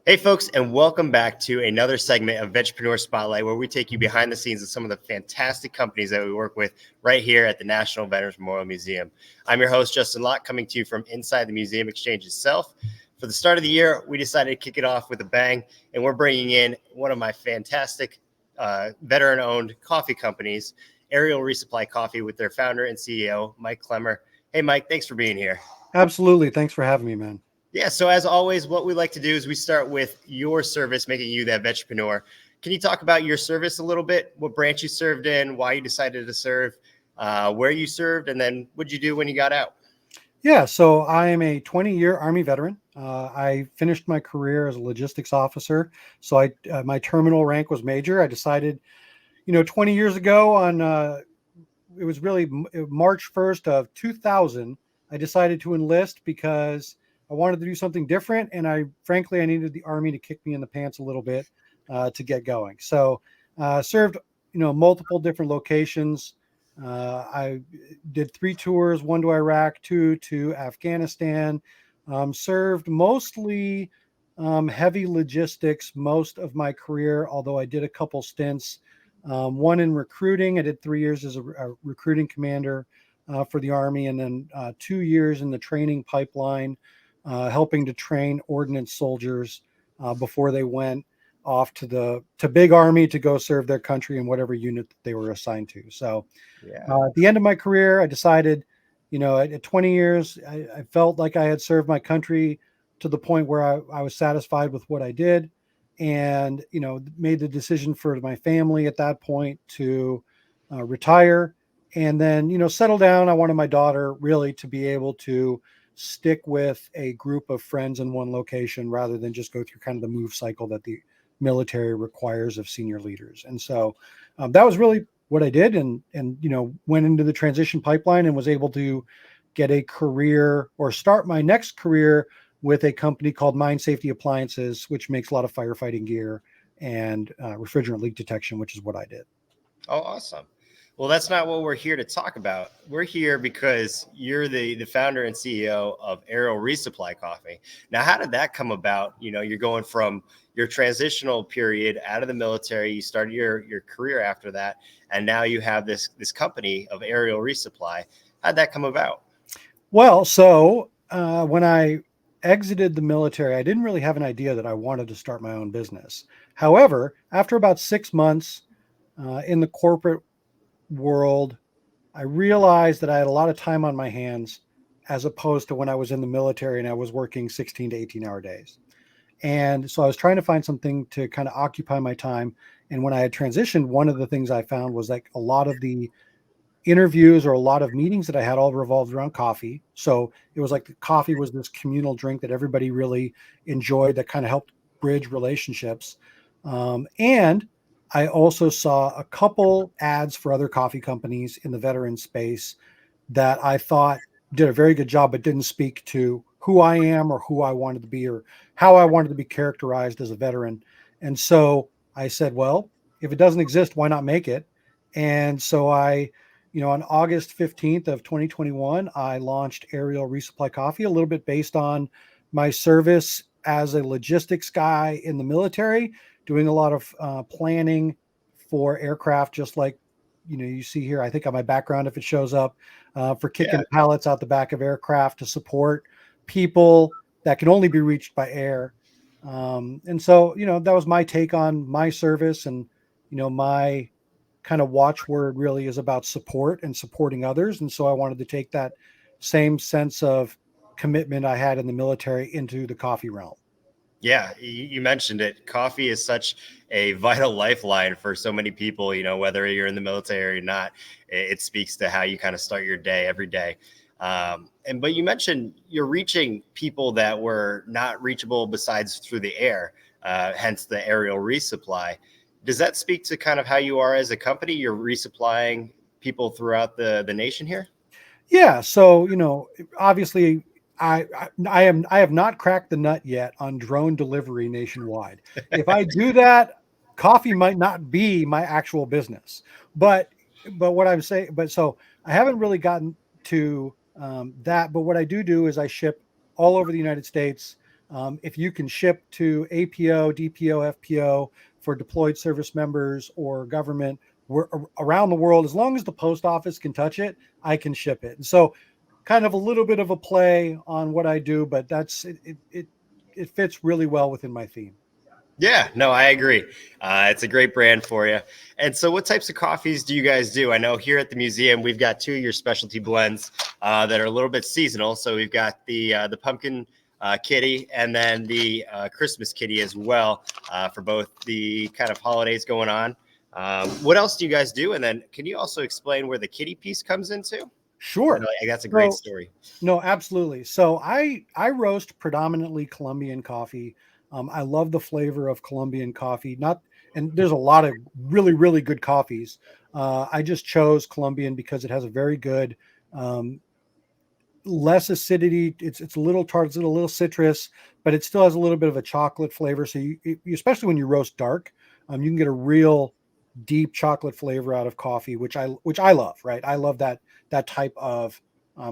Hey, folks, and welcome back to another segment of Vetrepreneur Spotlight, where we take you behind the scenes of some of the fantastic companies that we work with right here at the National Veterans Memorial Museum. I'm your host, Justin Locke, coming to you from inside the museum exchange itself. For the start of the year, we decided to kick it off with a bang, and we're bringing in one of my fantastic veteran-owned coffee companies, Aerial Resupply Coffee, with their founder and CEO, Mike Klemmer. Hey, Mike, thanks for being here. Absolutely. Thanks for having me, man. Yeah, so as always, what we like to do is we start with your service, making you that Vetrepreneur. Can you talk about your service a little bit? What branch you served in, why you decided to serve, where you served, and then what'd you do when you got out? Yeah, so I am a 20-year Army veteran. I finished my career as a logistics officer. So my terminal rank was major. I decided, 20 years ago it was really March 1st of 2000, I decided to enlist because I wanted to do something different. And I needed the Army to kick me in the pants a little bit to get going. So served, multiple different locations. I did 3 tours, 1 to Iraq, 2 to Afghanistan, served mostly heavy logistics most of my career, although I did a couple stints. One in recruiting. I did 3 years as a recruiting commander for the Army, and then 2 years in the training pipeline, helping to train ordnance soldiers before they went off to big Army to go serve their country in whatever unit that they were assigned to. So at the end of my career, I decided, at 20 years, I felt like I had served my country to the point where I was satisfied with what I did, and made the decision for my family at that point to retire and then settle down. I wanted my daughter really to be able to stick with a group of friends in one location rather than just go through kind of the move cycle that the military requires of senior leaders. And so that was really what I did, and went into the transition pipeline and was able to get a career or start my next career with a company called Mine Safety Appliances, which makes a lot of firefighting gear and refrigerant leak detection, which is what I did. Oh, awesome. Well, that's not what we're here to talk about. We're here because you're the founder and CEO of Aerial Resupply Coffee. Now, how did that come about? You're going from your transitional period out of the military, you started your career after that, and now you have this company of Aerial Resupply. How'd that come about? Well, so when I exited the military, I didn't really have an idea that I wanted to start my own business. However, after about 6 months in the corporate world, I realized that I had a lot of time on my hands as opposed to when I was in the military and I was working 16 to 18-hour days. And so I was trying to find something to kind of occupy my time. And when I had transitioned, one of the things I found was like a lot of the interviews or a lot of meetings that I had all revolved around coffee. So it was like the coffee was this communal drink that everybody really enjoyed, that kind of helped bridge relationships. And I also saw a couple ads for other coffee companies in the veteran space that I thought did a very good job, but didn't speak to who I am or who I wanted to be or how I wanted to be characterized as a veteran. And so I said, well, if it doesn't exist, why not make it? And so on August 15th of 2021, I launched Aerial Resupply Coffee, a little bit based on my service as a logistics guy in the military, doing a lot of planning for aircraft, just like, you see here, I think on my background, if it shows up, for kicking pallets out the back of aircraft to support people that can only be reached by air. And so, that was my take on my service, and, my kind of watchword really is about support and supporting others. And so I wanted to take that same sense of commitment I had in the military into the coffee realm. Yeah, you mentioned it. Coffee is such a vital lifeline for so many people, whether you're in the military or not. It speaks to how you kind of start your day every day. But you mentioned you're reaching people that were not reachable besides through the air, hence the aerial resupply. Does that speak to kind of how you are as a company? You're resupplying people throughout the nation here? Yeah. So, obviously I have not cracked the nut yet on drone delivery nationwide. If I do that, coffee might not be my actual business, but what I'm saying, but so I haven't really gotten to that. But what I do is I ship all over the United States. If you can ship to APO, DPO, FPO for deployed service members or government around the world, as long as the post office can touch it, I can ship it. And so kind of a little bit of a play on what I do, but it fits really well within my theme. Yeah, no, I agree. It's a great brand for you. And so, what types of coffees do you guys do? I know here at the museum, we've got two of your specialty blends that are a little bit seasonal. So we've got the pumpkin kitty and then the Christmas kitty as well for both the kind of holidays going on. What else do you guys do? And then, can you also explain where the kitty piece comes into? I know, Sure. that's a great So, story. no, absolutely. So I roast predominantly Colombian coffee. I love the flavor of Colombian coffee. Not and there's a lot of really good coffees. I just chose Colombian because it has a very good um, less acidity. It's a little tart, it's a little citrus, but it still has a little bit of a chocolate flavor. So you especially when you roast dark, you can get a real deep chocolate flavor out of coffee, which I love. Right, I love that type of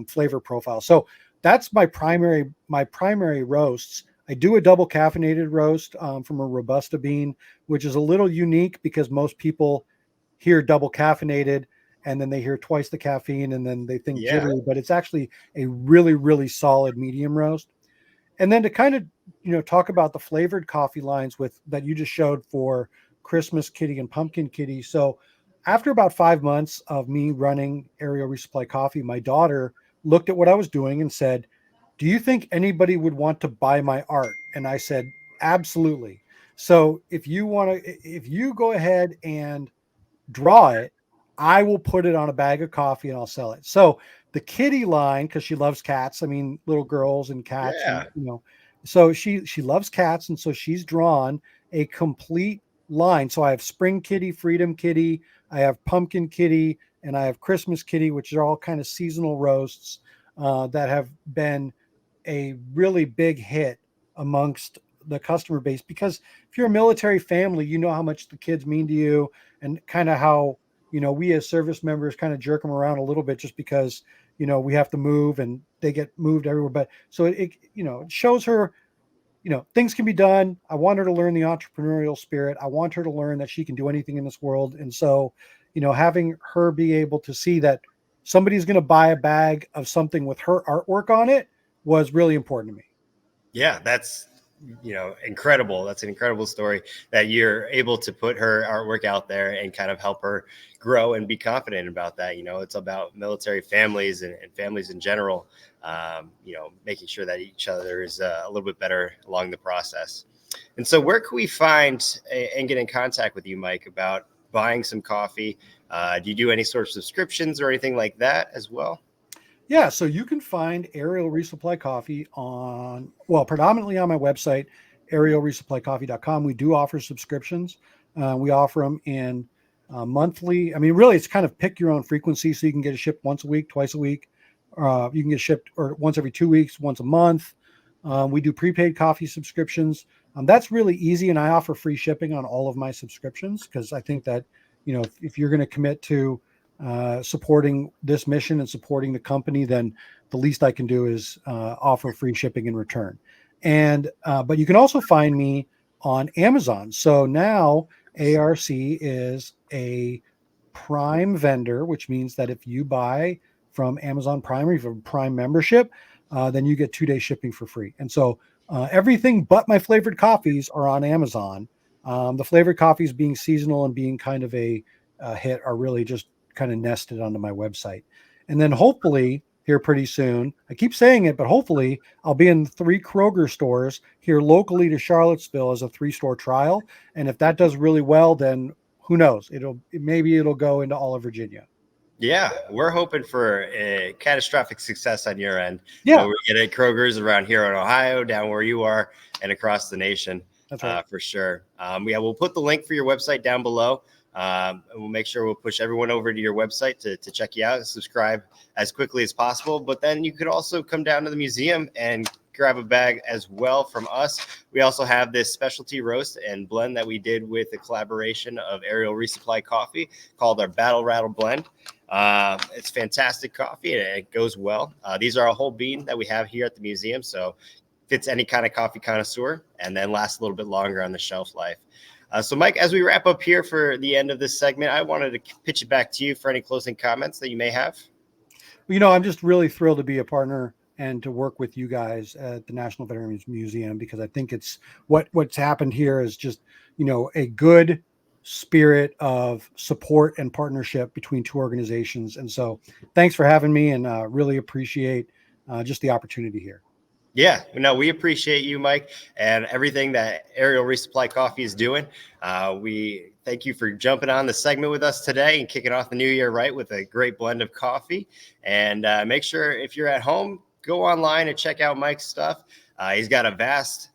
flavor profile. So that's my primary roasts. I do a double caffeinated roast from a Robusta bean, which is a little unique because most people hear double caffeinated and then they hear twice the caffeine and then they think Yeah. jittery, but it's actually a really solid medium roast. And then to kind of talk about the flavored coffee lines with that you just showed for Christmas Kitty and Pumpkin Kitty. So after about 5 months of me running Aerial Resupply Coffee, my daughter looked at what I was doing and said, "Do you think anybody would want to buy my art?" And I said, "Absolutely." So if you go ahead and draw it, I will put it on a bag of coffee and I'll sell it. So the kitty line, because she loves cats. I mean, little girls and cats, and Yeah. so she loves cats, and so she's drawn a complete line. So I have Spring Kitty, Freedom Kitty, I have Pumpkin Kitty, and I have Christmas Kitty, which are all kind of seasonal roasts that have been a really big hit amongst the customer base. Because if you're a military family, you know how much the kids mean to you, and kind of how we as service members kind of jerk them around a little bit just because we have to move and they get moved everywhere. But so it shows her things can be done. I want her to learn the entrepreneurial spirit. I want her to learn that she can do anything in this world. And so having her be able to see that somebody's going to buy a bag of something with her artwork on it was really important to me. Yeah, that's incredible. That's an incredible story that you're able to put her artwork out there and kind of help her grow and be confident about that. It's about military families and families in general. Making sure that each other is a little bit better along the process. And so, where can we find and get in contact with you, Mike, about buying some coffee? Do you do any sort of subscriptions or anything like that as well? Yeah, so you can find Aerial Resupply Coffee predominantly on my website, aerialresupplycoffee.com. We do offer subscriptions. We offer them in monthly. I mean, really, it's kind of pick your own frequency. So you can get it shipped once a week, twice a week. You can get shipped or once every 2 weeks, once a month. We do prepaid coffee subscriptions. That's really easy, and I offer free shipping on all of my subscriptions because I think that if you're going to commit to supporting this mission and supporting the company, then the least I can do is offer free shipping in return. And but you can also find me on Amazon. So now ARC is a Prime vendor, which means that if you buy from Amazon Prime or you have a Prime membership, then you get 2 day shipping for free. And so everything but my flavored coffees are on Amazon. The flavored coffees being seasonal and being kind of a hit are really just kind of nested onto my website. And then hopefully here pretty soon, I keep saying it, but hopefully I'll be in 3 Kroger stores here locally to Charlottesville as a 3-store trial. And if that does really well, then who knows? Maybe it'll go into all of Virginia. Yeah, we're hoping for a catastrophic success on your end. Yeah, We get at Kroger's around here in Ohio, down where you are, and across the nation. that's right. For sure. We'll put the link for your website down below. And we'll make sure we'll push everyone over to your website to check you out and subscribe as quickly as possible. But then you could also come down to the museum and grab a bag as well from us. We also have this specialty roast and blend that we did with a collaboration of Aerial Resupply Coffee called our Battle Rattle Blend. It's fantastic coffee and it goes well. These are a whole bean that we have here at the museum. So fits any kind of coffee connoisseur, and then lasts a little bit longer on the shelf life. So Mike, as we wrap up here for the end of this segment, I wanted to pitch it back to you for any closing comments that you may have. I'm just really thrilled to be a partner and to work with you guys at the National Veterans Museum, because I think it's what's happened here is just, a good spirit of support and partnership between two organizations. And so thanks for having me, and really appreciate just the opportunity here. Yeah, no, we appreciate you, Mike, and everything that Aerial Resupply Coffee is doing. We thank you for jumping on the segment with us today and kicking off the new year right with a great blend of coffee. And make sure if you're at home, go online and check out Mike's stuff. He's got a vast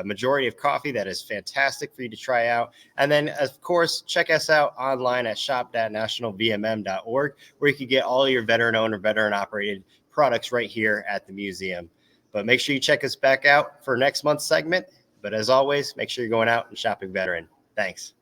majority of coffee that is fantastic for you to try out. And then, of course, check us out online at shop.nationalvmm.org, where you can get all your veteran-owned or veteran-operated products right here at the museum. But make sure you check us back out for next month's segment. But as always, make sure you're going out and shopping veteran. Thanks.